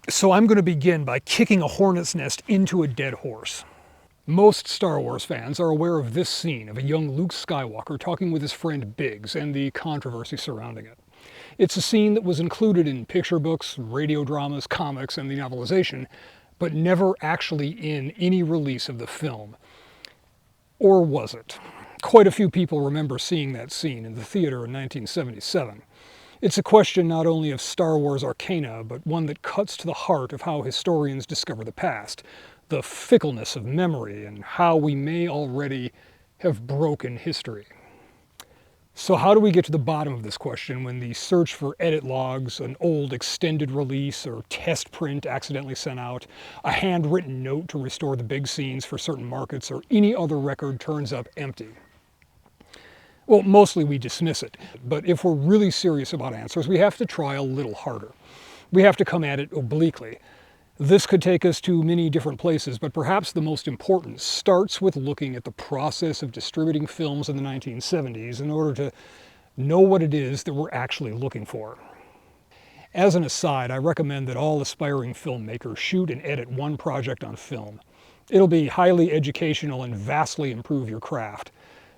So I'm going to begin by kicking a hornet's nest into a dead horse. Most Star Wars fans are aware of this scene of a young Luke Skywalker talking with his friend Biggs and the controversy surrounding it. It's a scene that was included in picture books, radio dramas, comics, and the novelization, but never actually in any release of the film. Or was it? Quite a few people remember seeing that scene in the theater in 1977. It's a question not only of Star Wars arcana, but one that cuts to the heart of how historians discover the past, the fickleness of memory, and how we may already have broken history. So how do we get to the bottom of this question when the search for edit logs, an old extended release or test print accidentally sent out, a handwritten note to restore the big scenes for certain markets, or any other record turns up empty? Well, mostly we dismiss it, but if we're really serious about answers, we have to try a little harder. We have to come at it obliquely. This could take us to many different places, but perhaps the most important starts with looking at the process of distributing films in the 1970s in order to know what it is that we're actually looking for. As an aside, I recommend that all aspiring filmmakers shoot and edit one project on film. It'll be highly educational and vastly improve your craft.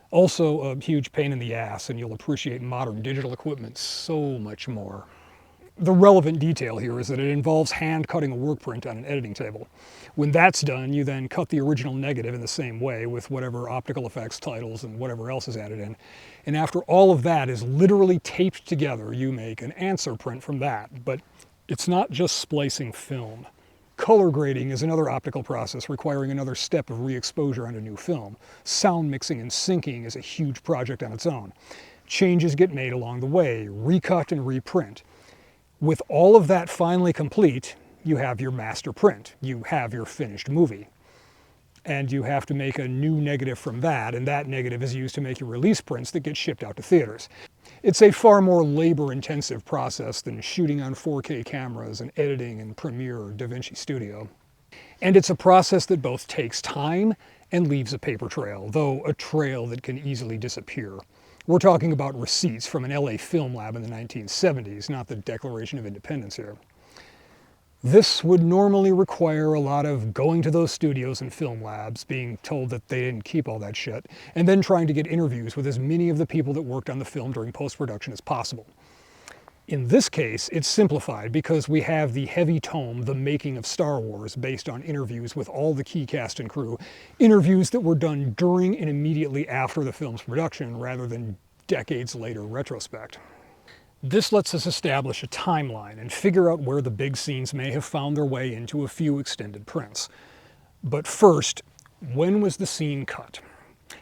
Also a huge pain in the ass, and you'll appreciate modern digital equipment so much more. The relevant detail here is that it involves hand cutting a work print on an editing table. When that's done, you then cut the original negative in the same way with whatever optical effects, titles, and whatever else is added in. And after all of that is literally taped together, you make an answer print from that. But it's not just splicing film. Color grading is another optical process requiring another step of re-exposure on a new film. Sound mixing and syncing is a huge project on its own. Changes get made along the way, recut and reprint. With all of that finally complete, you have your master print. You have your finished movie. And you have to make a new negative from that, and that negative is used to make your release prints that get shipped out to theaters. It's a far more labor-intensive process than shooting on 4K cameras and editing in Premiere or DaVinci Studio. And it's a process that both takes time and leaves a paper trail, though a trail that can easily disappear. We're talking about receipts from an LA film lab in the 1970s, not the Declaration of Independence here. This would normally require a lot of going to those studios and film labs, being told that they didn't keep all that shit, and then trying to get interviews with as many of the people that worked on the film during post-production as possible. In this case, it's simplified because we have the heavy tome, The Making of Star Wars, based on interviews with all the key cast and crew, interviews that were done during and immediately after the film's production, rather than decades later retrospect. This lets us establish a timeline and figure out where the big scenes may have found their way into a few extended prints. But first, when was the scene cut?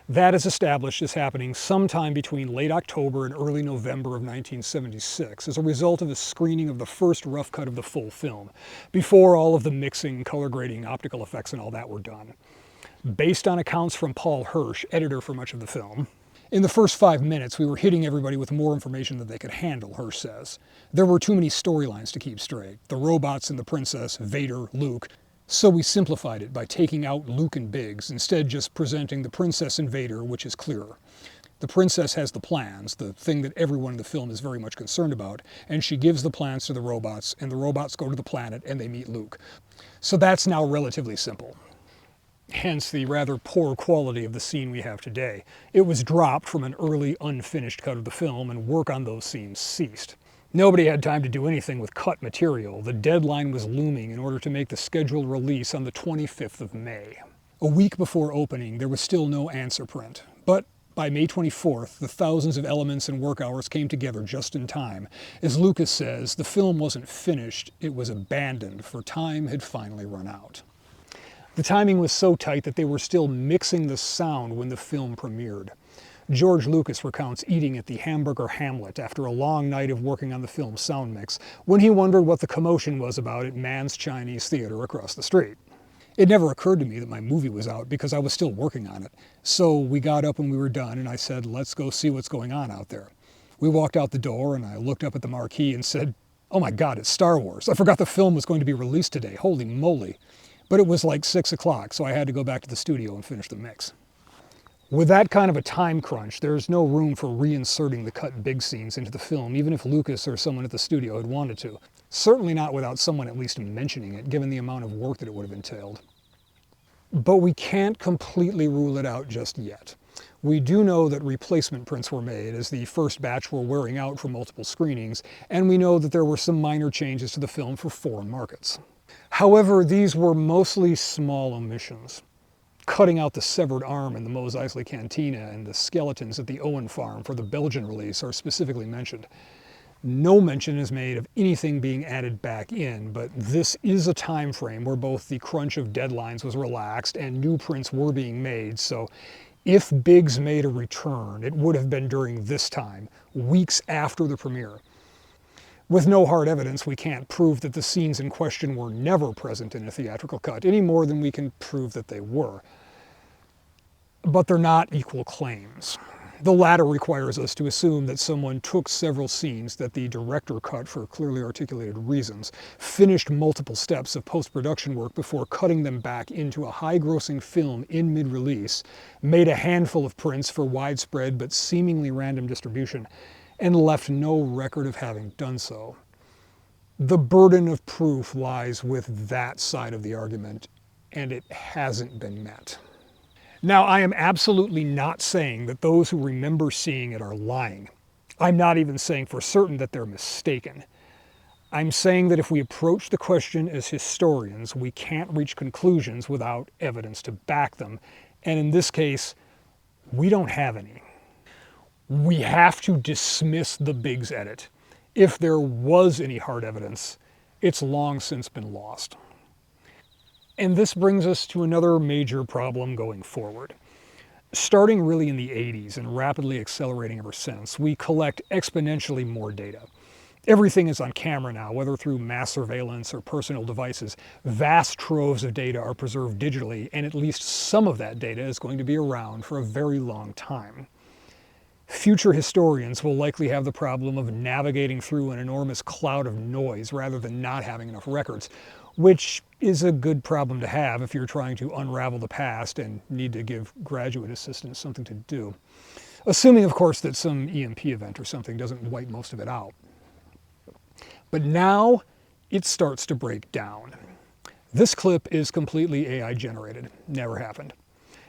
That is established as happening sometime between late October and early November of 1976 as a result of a screening of the first rough cut of the full film, before all of the mixing, color grading, optical effects, and all that were done. Based on accounts from Paul Hirsch, editor for much of the film, in the first 5 minutes, we were hitting everybody with more information than they could handle, Hirsch says. There were too many storylines to keep straight. The robots and the princess, Vader, Luke. So we simplified it by taking out Luke and Biggs, instead just presenting the princess and Vader, which is clearer. The princess has the plans, the thing that everyone in the film is very much concerned about, and she gives the plans to the robots, and the robots go to the planet and they meet Luke. So that's now relatively simple. Hence the rather poor quality of the scene we have today. It was dropped from an early unfinished cut of the film, and work on those scenes ceased. Nobody had time to do anything with cut material. The deadline was looming in order to make the scheduled release on the 25th of May. A week before opening, there was still no answer print. But by May 24th, the thousands of elements and work hours came together just in time. As Lucas says, the film wasn't finished, it was abandoned, for time had finally run out. The timing was so tight that they were still mixing the sound when the film premiered. George Lucas recounts eating at the Hamburger Hamlet after a long night of working on the film's sound mix, when he wondered what the commotion was about at Mann's Chinese Theater across the street. It never occurred to me that my movie was out because I was still working on it. So we got up when we were done and I said, let's go see what's going on out there. We walked out the door and I looked up at the marquee and said, oh my God, it's Star Wars. I forgot the film was going to be released today. Holy moly. But it was like 6 o'clock, so I had to go back to the studio and finish the mix. With that kind of a time crunch, there's no room for reinserting the cut big scenes into the film, even if Lucas or someone at the studio had wanted to. Certainly not without someone at least mentioning it, given the amount of work that it would have entailed. But we can't completely rule it out just yet. We do know that replacement prints were made as the first batch were wearing out from multiple screenings, and we know that there were some minor changes to the film for foreign markets. However, these were mostly small omissions. Cutting out the severed arm in the Mos Eisley Cantina and the skeletons at the Owen farm for the Belgian release are specifically mentioned. No mention is made of anything being added back in, but this is a time frame where both the crunch of deadlines was relaxed and new prints were being made, so if Biggs made a return, it would have been during this time, weeks after the premiere. With no hard evidence, we can't prove that the scenes in question were never present in a theatrical cut, any more than we can prove that they were. But they're not equal claims. The latter requires us to assume that someone took several scenes that the director cut for clearly articulated reasons, finished multiple steps of post-production work before cutting them back into a high-grossing film in mid-release, made a handful of prints for widespread but seemingly random distribution, and left no record of having done so. The burden of proof lies with that side of the argument, and it hasn't been met. Now, I am absolutely not saying that those who remember seeing it are lying. I'm not even saying for certain that they're mistaken. I'm saying that if we approach the question as historians, we can't reach conclusions without evidence to back them, and in this case, we don't have any. We have to dismiss the Biggs edit. If there was any hard evidence, it's long since been lost. And this brings us to another major problem going forward. Starting really in the 80s and rapidly accelerating ever since, we collect exponentially more data. Everything is on camera now, whether through mass surveillance or personal devices. Vast troves of data are preserved digitally, and at least some of that data is going to be around for a very long time. Future historians will likely have the problem of navigating through an enormous cloud of noise rather than not having enough records, which is a good problem to have if you're trying to unravel the past and need to give graduate assistants something to do. Assuming, of course, that some EMP event or something doesn't wipe most of it out. But now it starts to break down. This clip is completely AI generated. Never happened.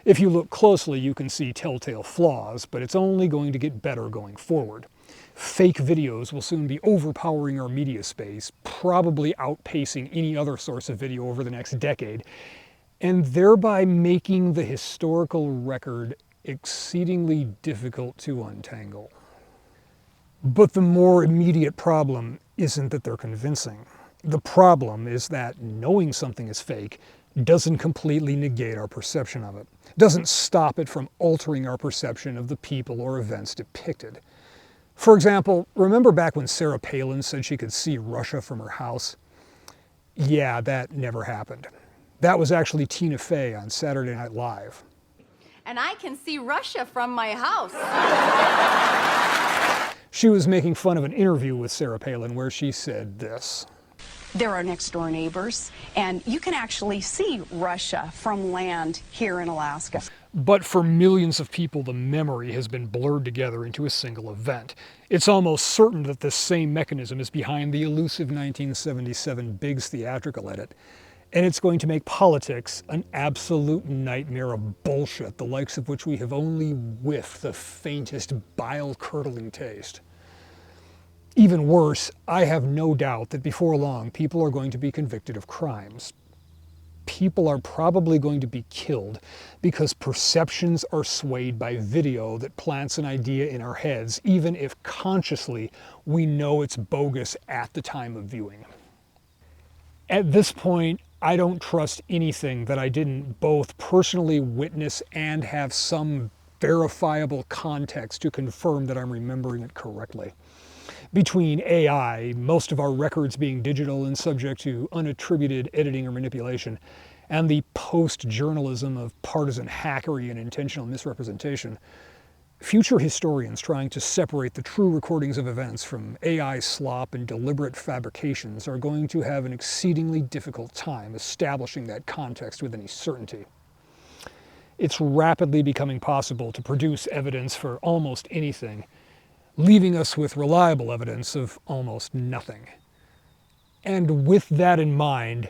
If you look closely, you can see telltale flaws, but it's only going to get better going forward. Fake videos will soon be overpowering our media space, probably outpacing any other source of video over the next decade, and thereby making the historical record exceedingly difficult to untangle. But the more immediate problem isn't that they're convincing. The problem is that knowing something is fake doesn't completely negate our perception of it, doesn't stop it from altering our perception of the people or events depicted. For example, remember back when Sarah Palin said she could see Russia from her house? Yeah, that never happened. That was actually Tina Fey on Saturday Night Live. And I can see Russia from my house. She was making fun of an interview with Sarah Palin where she said this. They're our next door neighbors, and you can actually see Russia from land here in Alaska. But for millions of people, the memory has been blurred together into a single event. It's almost certain that this same mechanism is behind the elusive 1977 Biggs theatrical edit, and it's going to make politics an absolute nightmare of bullshit, the likes of which we have only whiffed the faintest bile-curdling taste. Even worse, I have no doubt that before long, people are going to be convicted of crimes. People are probably going to be killed because perceptions are swayed by video that plants an idea in our heads, even if consciously we know it's bogus at the time of viewing. At this point, I don't trust anything that I didn't both personally witness and have some verifiable context to confirm that I'm remembering it correctly. Between AI, most of our records being digital and subject to unattributed editing or manipulation, and the post-journalism of partisan hackery and intentional misrepresentation, future historians trying to separate the true recordings of events from AI slop and deliberate fabrications are going to have an exceedingly difficult time establishing that context with any certainty. It's rapidly becoming possible to produce evidence for almost anything, leaving us with reliable evidence of almost nothing. And with that in mind,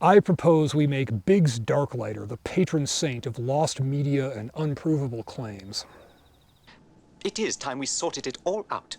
I propose we make Biggs Darklighter the patron saint of lost media and unprovable claims. It is time we sorted it all out.